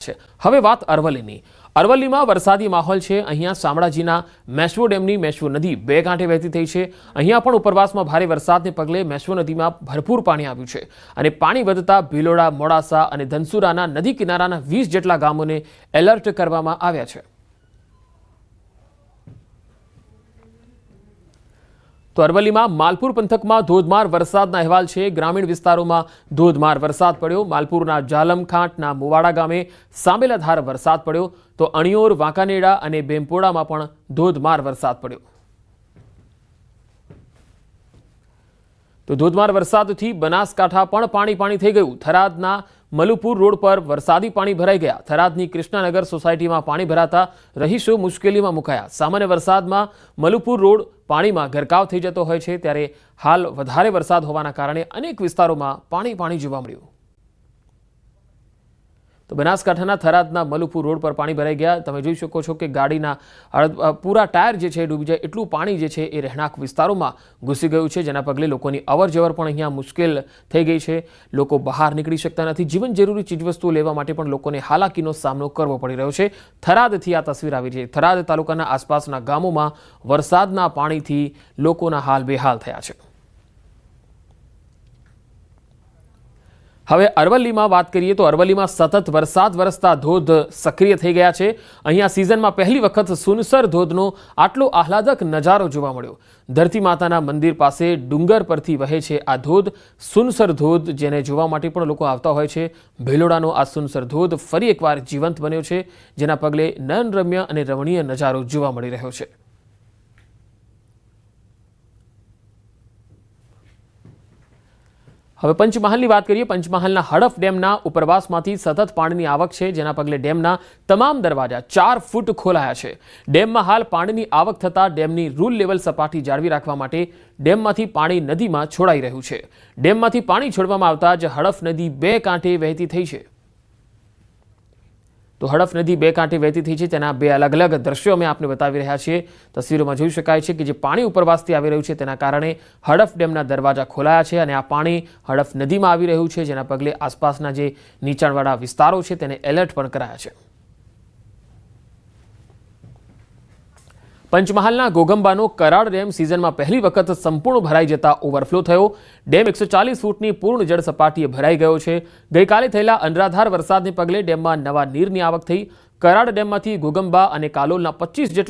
છે। હવે વાત અરવલ્લીની। અરવલ્લીમાં વરસાદી માહોલ છે। અહીંયા શામળાજીના મેશ્વો ડેમની મેશ્વો નદી બે કાંઠે વહેતી થઈ છે। અહીંયા પણ ઉપરવાસમાં ભારે વરસાદને પગલે મેશ્વો નદીમાં ભરપૂર પાણી આવ્યું છે અને પાણી વધતા ભિલોડા, મોડાસા અને ધનસુરાના નદી કિનારાના 20 જેટલા ગામોને એલર્ટ કરવામાં આવ્યા છે। તો અરવલ્લીમાં માલપુર પંથકમાં ધોધમાર વરસાદના અહેવાલ છે। ગ્રામીણ વિસ્તારોમાં ધોધમાર વરસાદ પડ્યો। માલપુરના જાલમખાંટના મુવાડા ગામે સાંબેલાધાર વરસાદ પડ્યો તો અણિયોર, વાંકાનેડા અને બેમ્પોડામાં પણ ધોધમાર વરસાદ પડ્યો। તો ધોધમાર વરસાદથી બનાસકાંઠા પણ પાણી થઈ ગયું। થરાદના મલુપુર રોડ પર વરસાદી પાણી ભરાઈ ગયા। થરાદની કૃષ્ણનગર સોસાયટીમાં પાણી ભરાતા રહીશો મુશ્કેલીમાં મુકાયા। સામાન્ય વરસાદમાં મલુપુર રોડ પાણીમાં ગરકાવ થઈ જતો હોય છે, ત્યારે હાલ વધારે વરસાદ હોવાના કારણે અનેક વિસ્તારોમાં પાણી જોવા મળ્યું। તો બનાસકાંઠાના થરાદના મલુપુર રોડ પર પાણી ભરાઈ ગયા। તમે જોઈ શકો છો કે ગાડીના પૂરા ટાયર જે છે ડૂબી જાય એટલું પાણી જે છે એ રહેણાંક વિસ્તારોમાં ઘૂસી ગયું છે, જેના પગલે લોકોની અવરજવર પણ અહીંયા મુશ્કેલ થઈ ગઈ છે। લોકો બહાર નીકળી શકતા નથી। જીવન જરૂરી ચીજવસ્તુઓ લેવા માટે પણ લોકોને હાલાકીનો સામનો કરવો પડી રહ્યો છે। થરાદથી આ તસવીર આવી છે। થરાદ તાલુકાના આસપાસના ગામોમાં વરસાદના પાણીથી લોકોના હાલ બેહાલ થયા છે। હવે અરવલ્લીમાં વાત કરીએ તો અરવલ્લીમાં સતત વરસાદ વરસતા ધોધ સક્રિય થઈ ગયા છે। અહીંયા સિઝનમાં પહેલી વખત સુનસર ધોધનો આટલો આહલાદક નજારો જોવા મળ્યો। ધરતી માતાના મંદિર પાસે ડુંગર પરથી વહે છે આ ધોધ, સુનસર ધોધ, જેને જોવા માટે પણ લોકો આવતા હોય છે। ભિલોડાનો આ સુનસર ધોધ ફરી એકવાર જીવંત બન્યો છે, જેના પગલે નયનરમ્ય અને રમણીય નજારો જોવા મળી રહ્યો છે। હવે પંચમહાલની વાત કરીએ। પંચમહાલના હડફ ડેમના ઉપરવાસમાંથી સતત પાણીની આવક છે, જેના પગલે ડેમના તમામ દરવાજા 4 ફૂટ ખોલાયા છે। ડેમમાં હાલ પાણીની આવક થતાં ડેમની રૂલ લેવલ સપાટી જાળવી રાખવા માટે ડેમમાંથી પાણી નદીમાં છોડાઈ રહ્યું છે। ડેમમાંથી પાણી છોડવામાં આવતા જ હડફ નદી બે કાંઠે વહેતી થઈ છે। તો હડફ નદી બે કાંઠે વહેતી થઈ છે, તેના બે અલગ અલગ દ્રશ્યો અમે આપને બતાવી રહ્યા છીએ। તસવીરોમાં જોઈ શકાય છે કે જે પાણી ઉપરવાસથી આવી રહ્યું છે તેના કારણે હડફ ડેમના દરવાજા ખોલાયા છે અને આ પાણી હડફ નદીમાં આવી રહ્યું છે, જેના પગલે આસપાસના જે નીચાણવાળા વિસ્તારો છે તેને એલર્ટ પણ કરાયા છે। પંચમહાલના ઘોઘંબાનો કરાડ ડેમ સિઝનમાં પહેલી વખત સંપૂર્ણ ભરાઈ જતા ઓવરફ્લો થયો। ડેમ 140 ફૂટની પૂર્ણ જળ સપાટીએ ભરાઈ ગયો છે। ગઈકાલે થયેલા અનરાધાર વરસાદને પગલે ડેમમાં નવા નીરની આવક થઈ। કરાડ ડેમમાંથી ઘોઘંબા અને કાલોલના 25 જેટલા